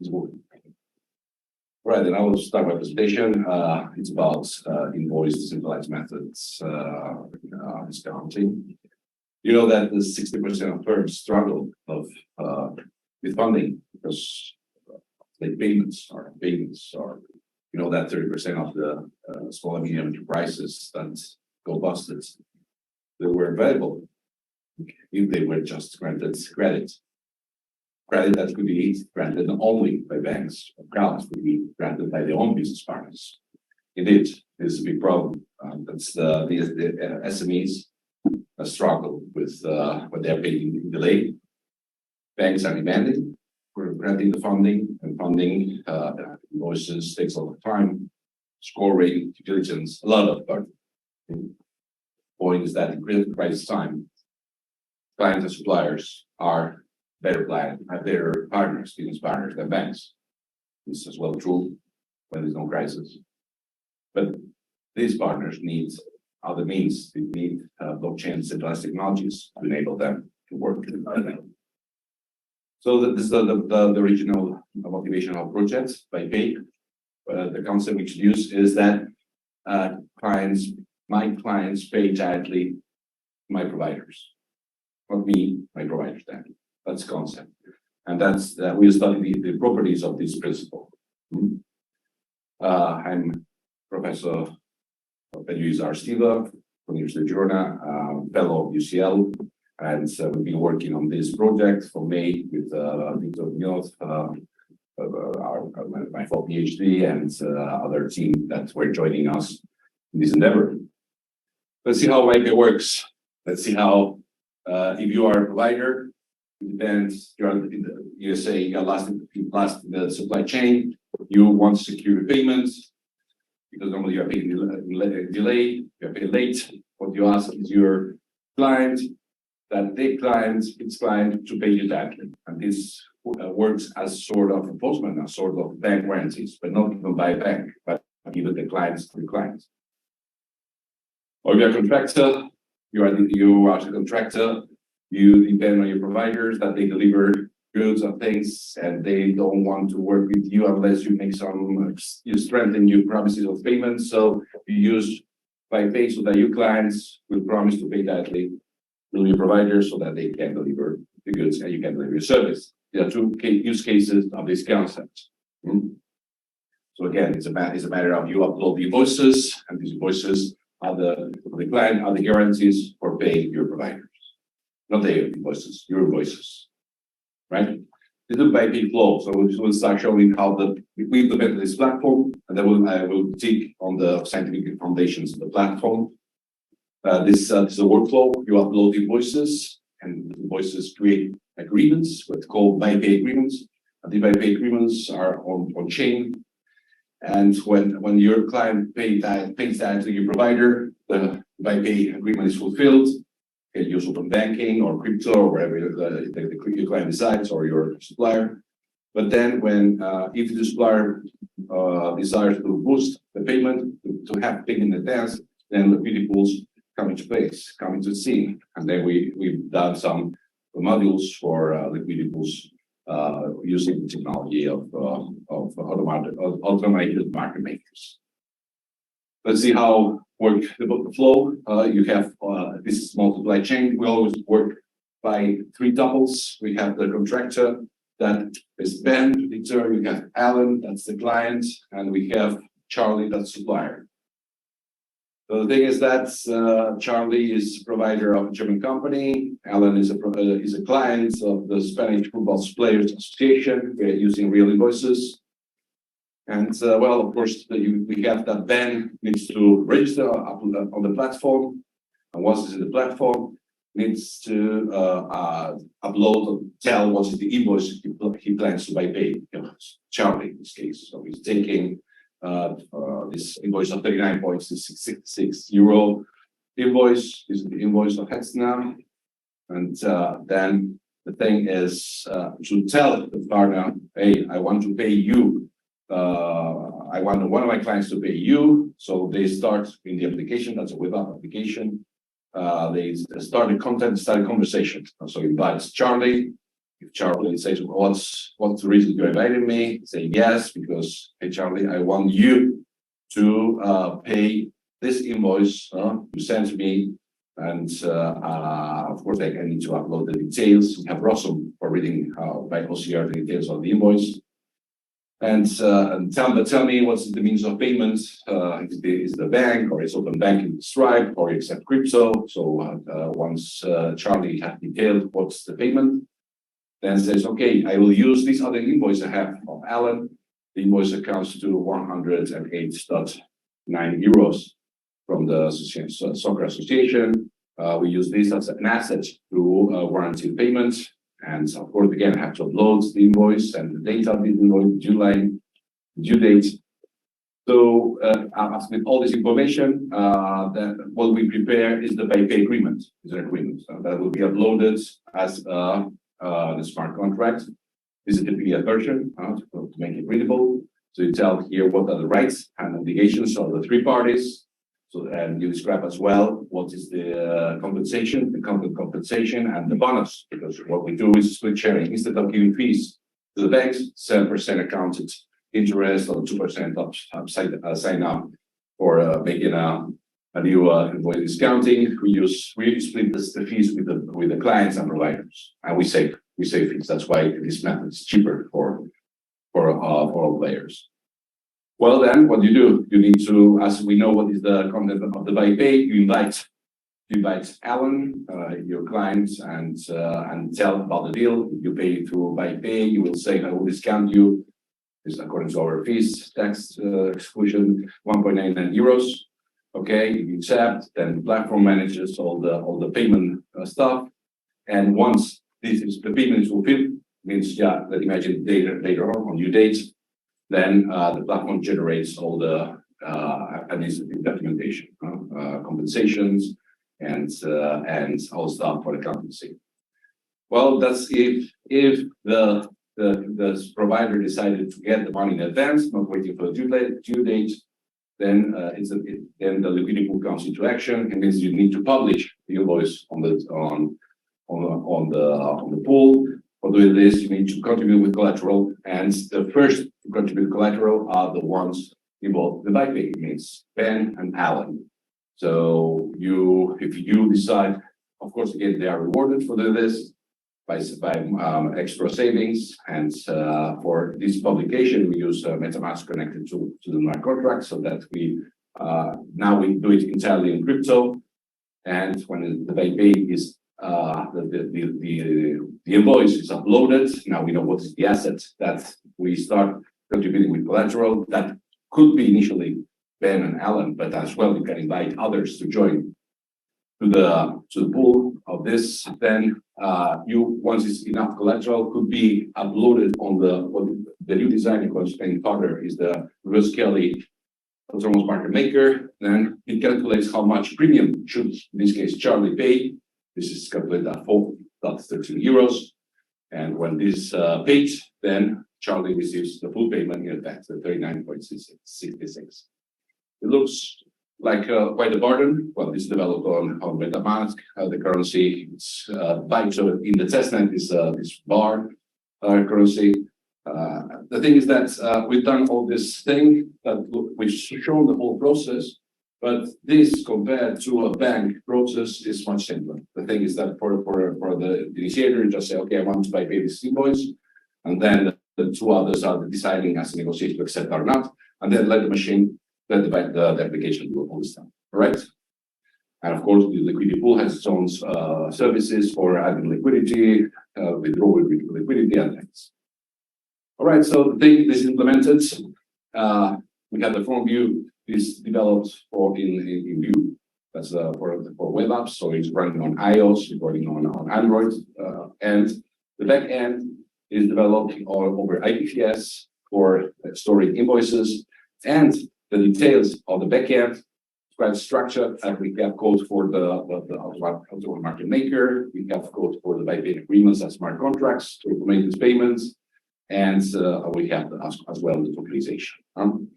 is moving. Right, and I will start my presentation. It's about invoice decentralized methods discounting. You know that the 60% of firms struggle with funding because late payments, or you know that 30% of the small and medium enterprises that go busted, they were available if they were just granted credit. Credit that could be granted only by banks, or accounts could be granted by their own business partners. Indeed, this is a big problem. That's the SMEs struggle with what they're paying delay. Banks are demanding for granting the funding, and funding invoices takes a lot of time, score rating, due diligence, a lot of work. Point is that in critical crisis time, clients and suppliers are better partners, business partners than banks. This is as well true when there's no crisis. But these partners need other means. They need blockchain centralized technologies to enable them to work together. So this is the original motivation of projects by Byppay. The concept we introduced is that my clients pay directly my providers, not me, my providers then. That's the concept. And that's we study the properties of this principle. I'm Professor Benjuiz Arstiva from the University of Girona, fellow of UCL, and we've been working on this project for May with Victor Munoz, my full PhD, and other team that were joining us in this endeavor. Let's see how Byppay works. Let's see how if you are a provider, it depends. You say you're last in the supply chain. You want to secure payments because normally you are paying delay. You are paying late. What you ask is your client, its client, to pay you directly, and this works as sort of a postman, a sort of bank guarantees, but not given by a bank, but given the clients to the clients. Or you're a contractor. You are a contractor. You depend on your providers that they deliver goods and things, and they don't want to work with you unless you make you strengthen your promises of payment. So you use Byppay so that your clients will promise to pay directly to your providers so that they can deliver the goods and you can deliver your service. There are two use cases of this concept. So again, it's a matter of you upload the invoices, and these invoices are the client are the guarantees for paying your providers. Not their invoices, your invoices, right? This is Byppay flow. So we'll start showing how we implemented this platform, and then I will dig on the scientific foundations of the platform. This is a workflow. You upload invoices, and the invoices create agreements, what's called Byppay agreements. And the Byppay agreements are on chain. And when your client pays that to your provider, the Byppay agreement is fulfilled. You can use open banking or crypto or wherever your client decides, or your supplier. But then if the supplier desires to boost the payment, to have payment in advance, then liquidity pools come into place, come into the scene. And then we've done some modules for liquidity pools using the technology of automated market makers. Let's see how work the flow. You have this is multiply chain. We always work by three tuples. We have the contractor, that is Ben, Victor. We have Alan, that's the client, and we have Charlie, that's supplier. So the thing is that Charlie is a provider of a German company. Alan is a client of the Spanish Football Players Association. We're using real invoices. And well, of course, we have that Ben needs to register on the platform. And once it's in the platform, needs to upload or tell what is the invoice he plans to Byppay. Charlie in this case. So he's taking this invoice of 39.66 euro invoice. This is the invoice of Hetzner. And then the thing is to tell the partner, hey, I want to pay you. I want one of my clients to pay you. So they start in the application, that's a web app application. They start a conversation. So invites Charlie, if Charlie says, what's the reason you invited me? Say yes, because hey Charlie, I want you to pay this invoice you sent me, and of course I need to upload the details. We have Rossum for reading by OCR the details of the invoice. And tell me what's the means of payment. Is the bank, or is open banking Stripe, or accept crypto? So once Charlie has detailed what's the payment, then says, okay, I will use this other invoice I have of Alan. The invoice accounts to 108.9 euros from the soccer association. We use this as an asset to warranty payments. And of course, again, I have to upload the invoice and the date of the invoice, due date. So with all this information, then what we prepare is the Byppay agreement. Is an agreement that will be uploaded as the smart contract. This is typically a version to make it readable. So you tell here what are the rights and obligations of the three parties. So, and you describe as well what is the compensation, the content compensation, and the bonus. Because what we do is split sharing. Instead of giving fees to the banks, 7% accounted interest or 2% sign up for making a new invoice discounting. We split the fees with the clients and providers, and we save fees. That's why this method is cheaper for all players. Well, then what you do, you need to, as we know what is the content of the Byppay, you invite Alan, your client, and tell about the deal. If you pay through Byppay, you will say, I will discount you. This is according to our fees, tax exclusion, 1.99 euros. Okay, if you accept, then the platform manages all the payment stuff. And once the payment is fulfilled, means let's imagine later on due date, then the platform generates all the administrative documentation, compensations, and all stuff for the accountancy. Well, that's if the provider decided to get the money in advance, not waiting for the due date, then then the liquidity pool comes into action. It means you need to publish the invoice on the pool. For doing this, you need to contribute with collateral, and the first to contribute collateral are the ones involved in the Byppay. It means Ben and Alan. So if you decide, of course, again, they are rewarded for doing this by extra savings. And for this publication, we use MetaMask connected to the smart contract, so that now we do it entirely in crypto. And when the Byppay is the invoice is uploaded, now we know what is the asset that we start contributing with collateral. That could be initially Ben and Alan, but as well you can invite others to join to the pool of this. Then once it's enough collateral, could be uploaded on the new design I'm going to explain further is the reverse Kelly autonomous market maker. Then it calculates how much premium should, in this case, Charlie pay. This is calculated at 4.13 euros. And when this paid, then Charlie receives the full payment in advance, the 39.66. It looks like quite a burden. Well, this is developed on MetaMask. The currency is Byppay. So in the testnet is this bar currency. The thing is that we've done all this thing we've shown the whole process. But this, compared to a bank process, is much simpler. The thing is that for the initiator, you just say, okay, I want to Byppay this invoice, and then the two others are deciding as a negotiation to accept or not, and then let the application do all this stuff. All right. And of course, the liquidity pool has its own services for adding liquidity, withdrawal liquidity, and things. All right. So the thing this is implemented. We have the form view. Is developed in Vue. That's for web apps. So it's running on iOS, it's running on Android, and the back end is developed over IPFS for storing invoices, and the details of the back end quite structured. And we have code for the autonomous market maker. We have code for the Byppay agreements and smart contracts to make these payments, and we have as well the tokenization.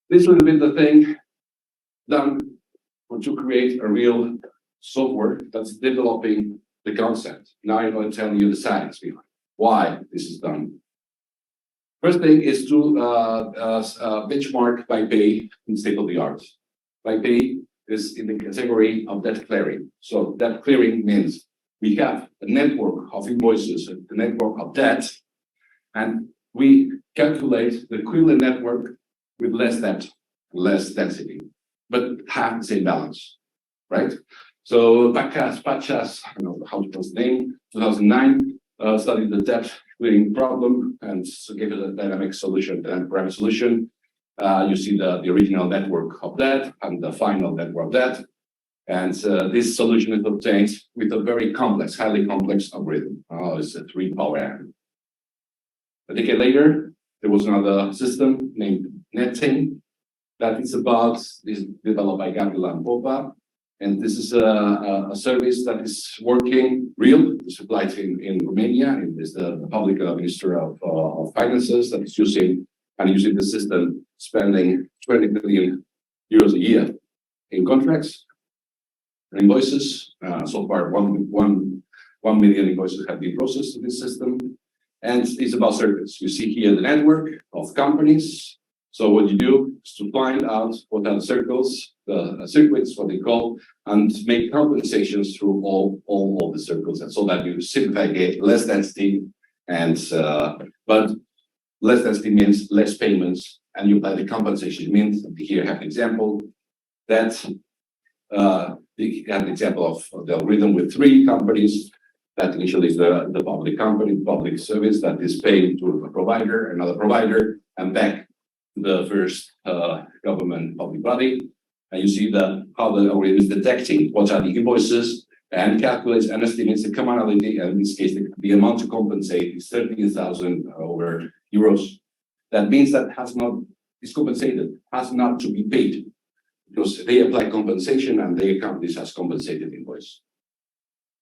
This will be the thing done to create a real software that's developing the concept. Now I'm going to tell you the science behind why this is done. First thing is to benchmark Byppay in state of the art. Byppay is in the category of debt clearing. So debt clearing means we have a network of invoices, a network of debt, and we calculate the equivalent network with less debt, less density, but have the same balance, right? So Bappay, I don't know how it was named, 2009, studied the debt clearing problem and gave it a dynamic solution, dynamic parameter solution. You see the original network of debt and the final network of debt. And this solution is obtained with a very complex, highly complex algorithm. It's a 3 power n. A decade later, there was another system named netting that is developed by Gabriela and Popa. And this is a service that is working real. It's applied in Romania, and is the public minister of finances that is using the system, spending 20 billion euros a year in contracts and invoices. So far, 1 million invoices have been processed in this system. And it's about circuits. You see here the network of companies. So what you do is to find out what are the circles, the circuits, what they call, and make compensations through all the circles. And so that you simplify, get less density, and but less density means less payments, and you apply the compensation means. Here I have an example that we have an example of the algorithm with 3 companies. That initially is the public company, public service that is paid to a provider, another provider, and back to the first government public body. And you see how the algorithm is detecting what are the invoices and calculates and estimates the commonality. And in this case, the amount to compensate is 13,000 over euros. That means that is compensated, has not to be paid, because they apply compensation and they count this as compensated invoice.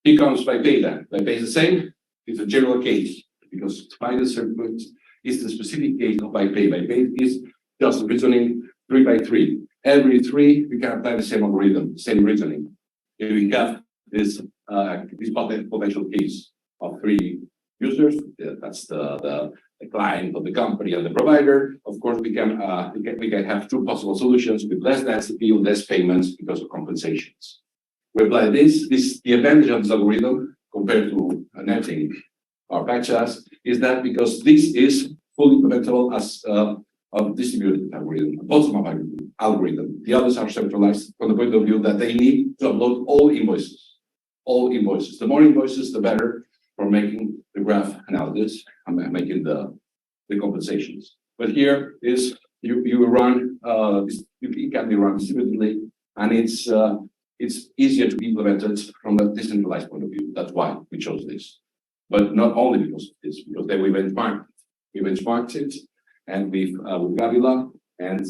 Here comes Byppay then. Byppay is the same. It's a general case because final circuit is the specific case of Byppay. Byppay is just reasoning 3 by 3. Every 3, we can apply the same algorithm, same reasoning. If we have this potential case of 3 users, that's the client of the company and the provider. Of course, we can have 2 possible solutions with less density, less payments because of compensations. We apply this. The advantage of this algorithm compared to netting or patches is that because this is fully implementable as a distributed algorithm, a bottom-up algorithm. The others are centralized from the point of view that they need to upload all invoices. All invoices. The more invoices, the better for making the graph analysis and making the compensations. But here is you run it can be run distributedly, and it's easier to be implemented from a decentralized point of view. That's why we chose this. But not only because of this, because then we benchmarked it, and with Gabriela, and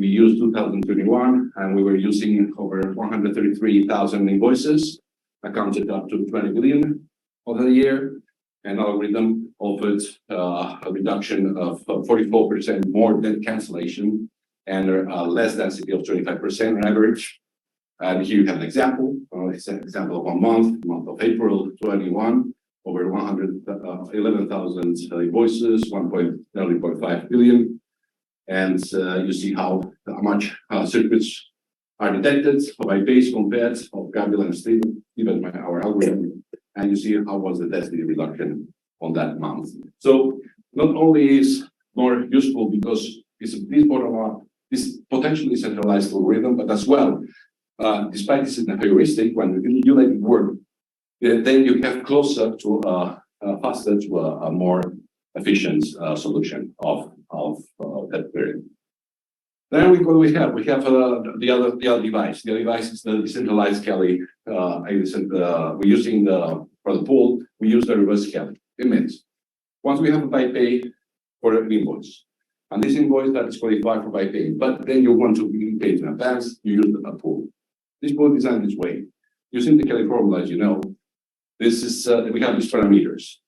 we used 2021, and we were using over 133,000 invoices, accounted up to 20 billion over the year, and our algorithm offered a reduction of 44% more debt cancellation and a less density of 25% on average. And here you have an example. It's an example of a month of April 21, over 111,000 invoices, 1.5 billion. And you see how much circuits are detected by base compared of Gabriela and Steven, our algorithm. And you see how was the density reduction on that month. So not only is more useful because it's this bottom-up, this potentially centralized algorithm, but as well, despite this is a heuristic, when you let it work, then you have closer to faster to a more efficient solution of that query. Then what do we have? We have the other device. The other device is the decentralized Kelly. We're using for the pool. We use the reverse Kelly. It means once we have a Byppay for an invoice, and this invoice that is qualified for Byppay, but then you want to be paid in advance, you use a pool. This pool is designed this way. Using the Kelly formula, as you know, this is we have these parameters.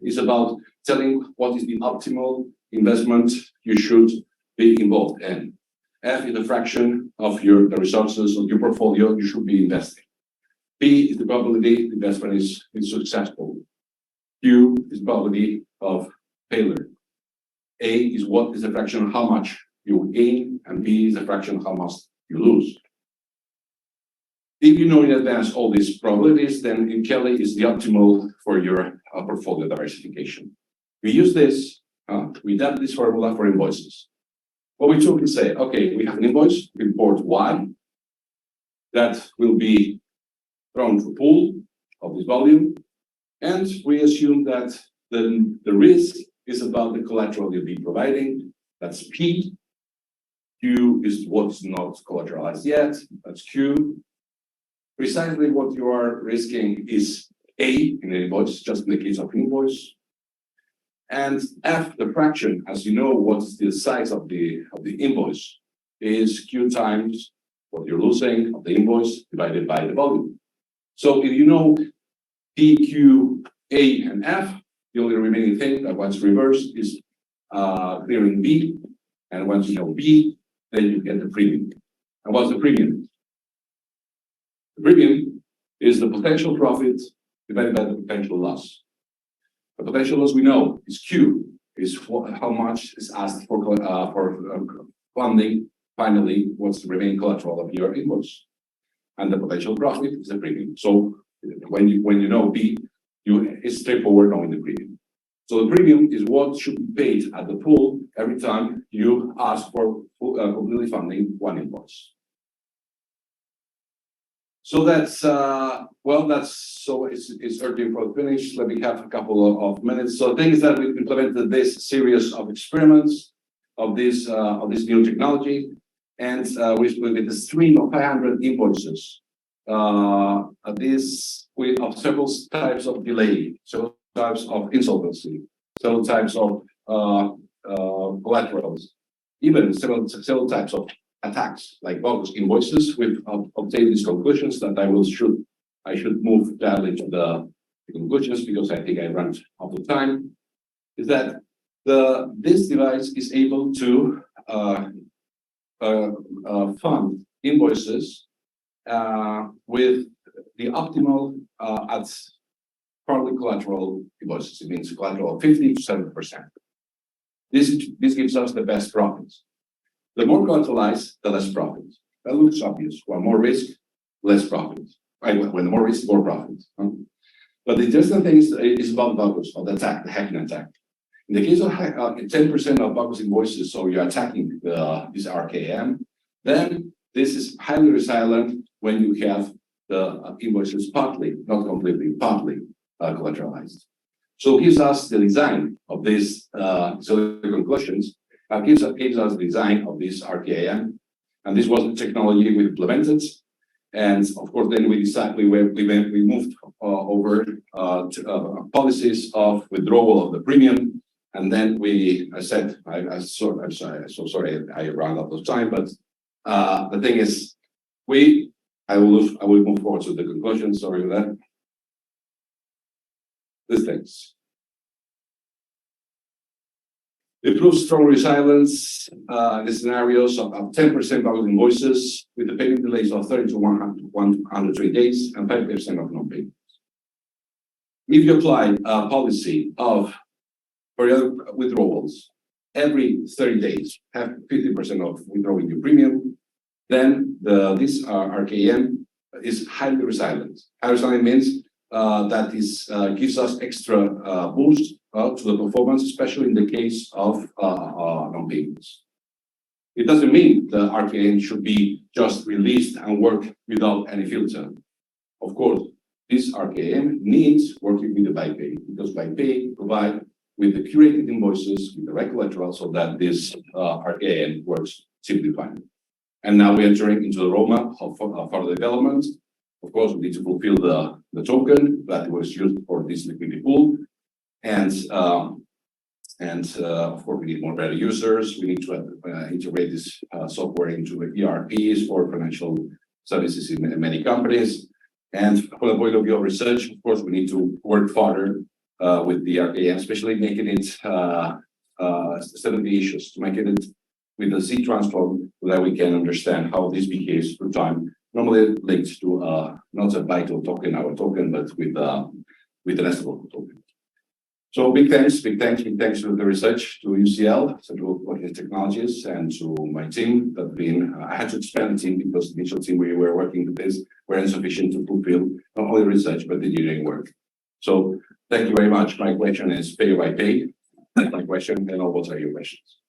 It's about telling what is the optimal investment you should be involved in. F is a fraction of the resources of your portfolio you should be investing. P is the probability the investment is successful. Q is probability of failure. A is what is a fraction of how much you gain, and B is a fraction of how much you lose. If you know in advance all these probabilities, then in Kelly is the optimal for your portfolio diversification. We use this, we adapt this formula for invoices. What we took is say, okay, we have an invoice, we import Y, that will be thrown to a pool of this volume, and we assume that the risk is about the collateral you'll be providing. That's P. Q is what's not collateralized yet. That's Q. Precisely what you are risking is A in the invoice, just in the case of invoice. And F, the fraction, as you know, what's the size of the invoice, is Q times what you're losing of the invoice divided by the volume. So if you know P, Q, A, and F, the only remaining thing that once reversed is clearing B. And once you know B, then you get the premium. And what's the premium? The premium is the potential profit divided by the potential loss. The potential loss we know is Q, is how much is asked for funding. Finally, what's the remaining collateral of your invoice, and the potential profit is the premium. So when you know B, it's straightforward knowing the premium. So the premium is what should be paid at the pool every time you ask for completely funding one invoice. So that's it's early for the finish. Let me have a couple of minutes. So the thing is that we implemented this series of experiments of this new technology, and we with a stream of 500 invoices. This of several types of delay, several types of insolvency, several types of collaterals, even several types of attacks like bogus invoices. We've obtained these conclusions that I should move that into the conclusions because I think I ran out of time. Is that this device is able to fund invoices with the optimal at partly collateral invoices. It means collateral of 50 to 70%. This gives us the best profits. The more collateralized, the less profit. That looks obvious. When more risk, less profit. Right? When more risk, more profit. But the interesting thing is about bogus, of the attack, the hacking attack. In the case of 10% of bogus invoices, so you're attacking this RKM, then this is highly resilient when you have the invoices partly, not completely, partly collateralized. So it gives us the design of this, so the conclusions gives us the design of this RKM, and this was the technology we implemented. And of course, then we moved over to policies of withdrawal of the premium. And then I'm so sorry, I ran out of time, but the thing is, I will move forward to the conclusion. Sorry for that. These things. It proves strong resilience in the scenarios of 10% bogus invoices with the payment delays of 30 to 103 days and 5% of non-payments. If you apply a policy of periodic withdrawals every 30 days, have 50% of withdrawing your premium, then this RKM is highly resilient. Highly resilient means that gives us extra boost to the performance, especially in the case of non-payments. It doesn't mean the RKM should be just released and work without any filter. Of course, this RKM needs working with the Byppay, because Byppay provide with the curated invoices with the right collateral so that this RKM works simply fine. And now we're entering into the roadmap of further development. Of course, we need to fulfill the token that was used for this liquidity pool. And of course, we need more better users. We need to integrate this software into ERPs for financial services in many companies. And from the point of view of research, of course, we need to work further with the RKM, especially making it study issues, to make it with the Z transform so that we can understand how this behaves through time normally linked to not a vital token, our token, but with the Nestle token. So big thanks to the research, to UCL, Central Coordinated Technologies, and to my team that been, I had to expand the team because the initial team we were working with this were insufficient to fulfill not only research, but the engineering work. So thank you very much. My question is pay by pay. That's my question, and what are your questions?